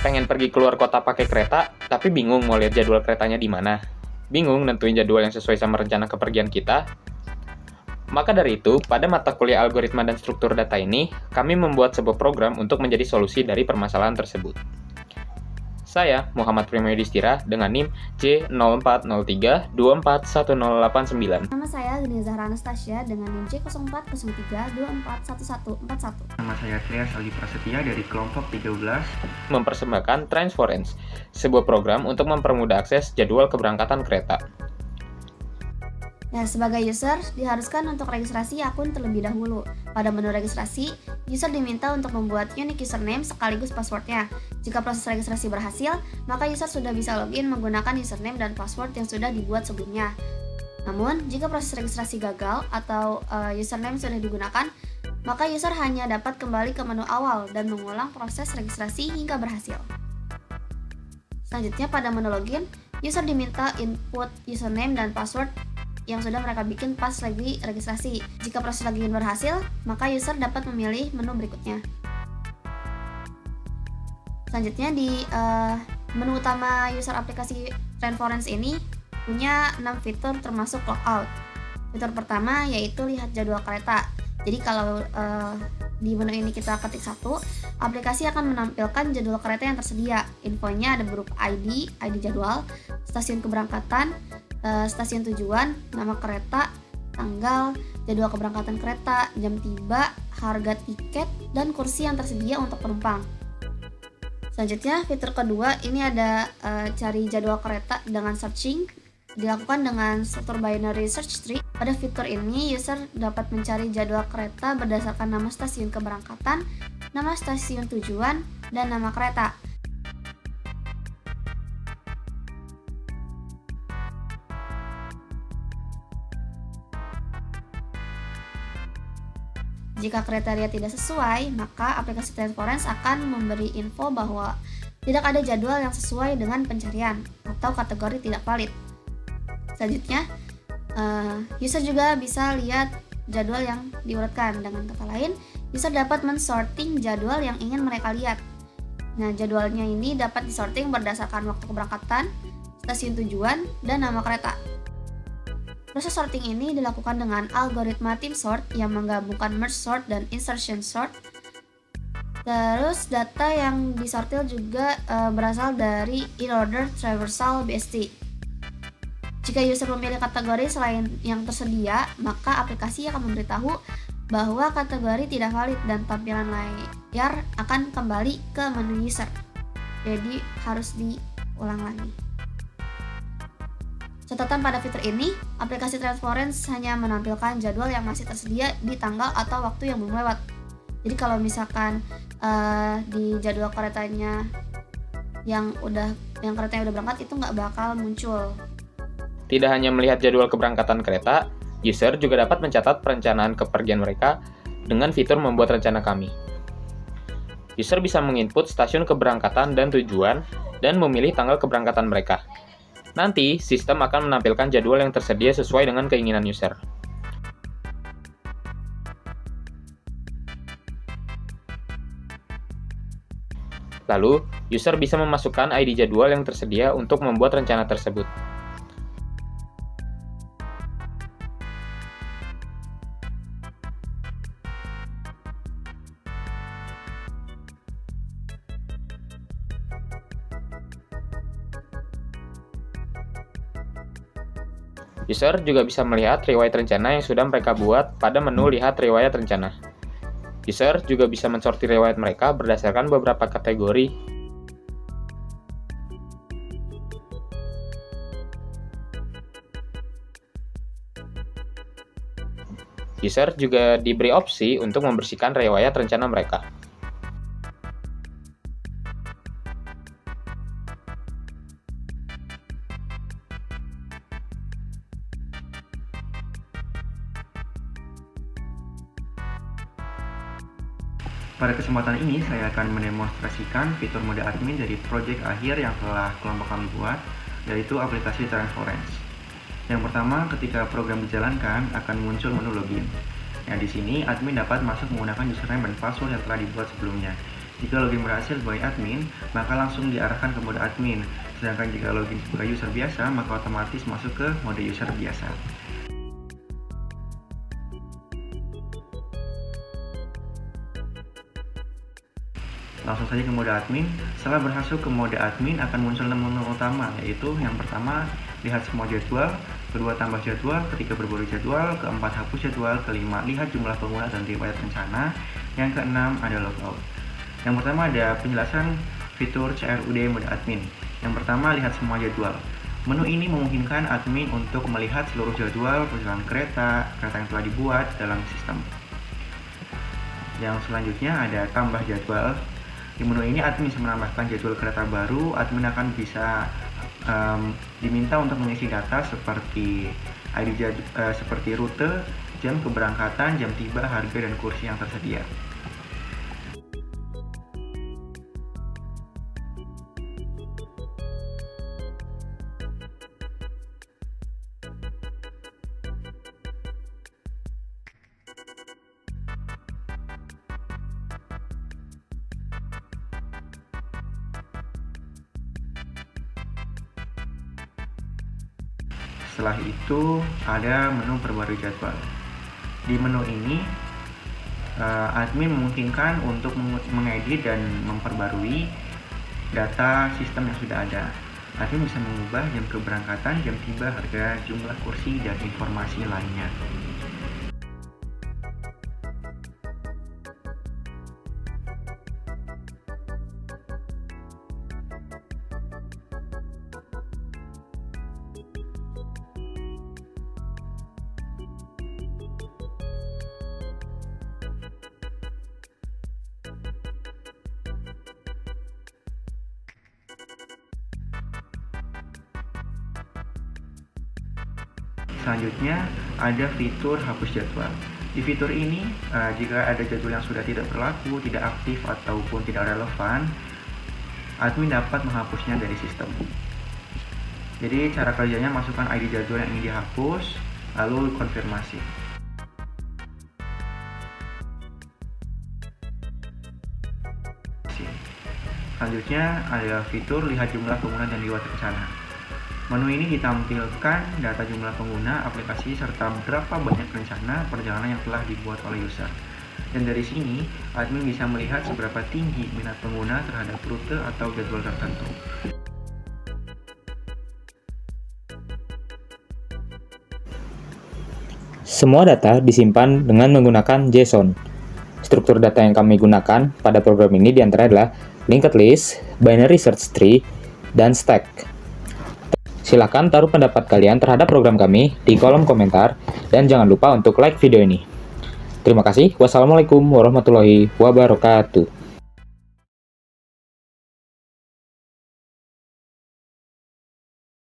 Pengen pergi keluar kota pakai kereta, tapi bingung mau lihat jadwal keretanya di mana? Bingung nentuin jadwal yang sesuai sama rencana kepergian kita? Maka dari itu, pada mata kuliah algoritma dan struktur data ini, kami membuat sebuah program untuk menjadi solusi dari permasalahan tersebut. Saya, Muhammad Primo Yudhistira, dengan NIM C0403241089. Nama saya Geni Zahra Anastasia dengan NIM C0403241141. Nama saya Trias Aldi Prasetya dari kelompok 13. Mempersembahkan Transference, sebuah program untuk mempermudah akses jadwal keberangkatan kereta. Ya, sebagai user, diharuskan untuk registrasi akun terlebih dahulu. Pada menu registrasi, user diminta untuk membuat unique username sekaligus passwordnya. Jika proses registrasi berhasil, maka user sudah bisa login menggunakan username dan password yang sudah dibuat sebelumnya. Namun, jika proses registrasi gagal atau username sudah digunakan, maka user hanya dapat kembali ke menu awal dan mengulang proses registrasi hingga berhasil. Selanjutnya, pada menu login, user diminta input username dan password yang sudah mereka bikin pas lagi registrasi. Jika proses login berhasil, maka user dapat memilih menu berikutnya. Selanjutnya di menu utama user aplikasi Transference ini punya 6 fitur termasuk logout. Fitur pertama yaitu lihat jadwal kereta. Jadi kalau di menu ini kita ketik 1, aplikasi akan menampilkan jadwal kereta yang tersedia. Infonya ada berupa ID jadwal, stasiun keberangkatan, stasiun tujuan, nama kereta, tanggal, jadwal keberangkatan kereta, jam tiba, harga tiket, dan kursi yang tersedia untuk penumpang. Selanjutnya, fitur kedua ini ada cari jadwal kereta dengan searching, dilakukan dengan struktur binary search tree. Pada fitur ini, user dapat mencari jadwal kereta berdasarkan nama stasiun keberangkatan, nama stasiun tujuan, dan nama kereta. Jika kriteria tidak sesuai, maka aplikasi Transference akan memberi info bahwa tidak ada jadwal yang sesuai dengan pencarian atau kategori tidak valid. Selanjutnya, user juga bisa lihat jadwal yang diurutkan. Dengan kata lain, user dapat men-sorting jadwal yang ingin mereka lihat. Nah, jadwalnya ini dapat disorting berdasarkan waktu keberangkatan, stasiun tujuan, dan nama kereta. Proses sorting ini dilakukan dengan algoritma team sort yang menggabungkan merge sort dan insertion sort. Terus data yang disortir juga berasal dari in-order traversal BST. Jika user memilih kategori selain yang tersedia, maka aplikasi akan memberitahu bahwa kategori tidak valid dan tampilan layar akan kembali ke menu user. Jadi harus diulang lagi. Catatan pada fitur ini, aplikasi Transference hanya menampilkan jadwal yang masih tersedia di tanggal atau waktu yang belum lewat. Jadi kalau misalkan di jadwal keretanya yang keretanya udah berangkat itu nggak bakal muncul. Tidak hanya melihat jadwal keberangkatan kereta, user juga dapat mencatat perencanaan kepergian mereka dengan fitur membuat rencana kami. User bisa menginput stasiun keberangkatan dan tujuan dan memilih tanggal keberangkatan mereka. Nanti, sistem akan menampilkan jadwal yang tersedia sesuai dengan keinginan user. Lalu, user bisa memasukkan ID jadwal yang tersedia untuk membuat rencana tersebut. User juga bisa melihat riwayat rencana yang sudah mereka buat pada menu Lihat Riwayat Rencana. User juga bisa mensortir riwayat mereka berdasarkan beberapa kategori. User juga diberi opsi untuk membersihkan riwayat rencana mereka. Pada kesempatan ini, saya akan mendemonstrasikan fitur mode admin dari project akhir yang telah kelompok kami buat, yaitu aplikasi Transference. Yang pertama, ketika program dijalankan, akan muncul menu login. Nah, di sini admin dapat masuk menggunakan username dan password yang telah dibuat sebelumnya. Jika login berhasil sebagai admin, maka langsung diarahkan ke mode admin. Sedangkan jika login sebagai user biasa, maka otomatis masuk ke mode user biasa. Langsung saja ke mode admin. Setelah berhasil ke mode admin, akan muncul menu utama, yaitu yang pertama, lihat semua jadwal, kedua, tambah jadwal, ketiga, berburu jadwal, keempat, hapus jadwal, kelima, lihat jumlah pengguna dan riwayat rencana, yang keenam, ada logout. Yang pertama ada penjelasan fitur CRUD mode admin. Yang pertama, lihat semua jadwal. Menu ini memungkinkan admin untuk melihat seluruh jadwal perjalanan kereta yang telah dibuat dalam sistem. Yang selanjutnya ada tambah jadwal. Di menu ini admin bisa menambahkan jadwal kereta baru. Admin akan bisa diminta untuk mengisi data seperti seperti rute, jam keberangkatan, jam tiba, harga, dan kursi yang tersedia. Setelah itu ada menu perbarui jadwal. Di menu ini admin memungkinkan untuk mengedit dan memperbarui data sistem yang sudah ada. Admin bisa mengubah jam keberangkatan, jam tiba, harga, jumlah kursi, dan informasi lainnya. Selanjutnya ada fitur hapus jadwal. Di fitur ini, jika ada jadwal yang sudah tidak berlaku, tidak aktif, ataupun tidak relevan, admin dapat menghapusnya dari sistem. Jadi cara kerjanya, masukkan ID jadwal yang ingin dihapus, lalu konfirmasi. Selanjutnya ada fitur lihat jumlah pengguna dan riwayat rencana. Menu ini ditampilkan data jumlah pengguna aplikasi serta berapa banyak rencana perjalanan yang telah dibuat oleh user. Dan dari sini, admin bisa melihat seberapa tinggi minat pengguna terhadap rute atau jadwal tertentu. Semua data disimpan dengan menggunakan JSON. Struktur data yang kami gunakan pada program ini diantara adalah linked list, binary search tree, dan stack. Silakan taruh pendapat kalian terhadap program kami di kolom komentar dan jangan lupa untuk like video ini. Terima kasih. Wassalamualaikum warahmatullahi wabarakatuh.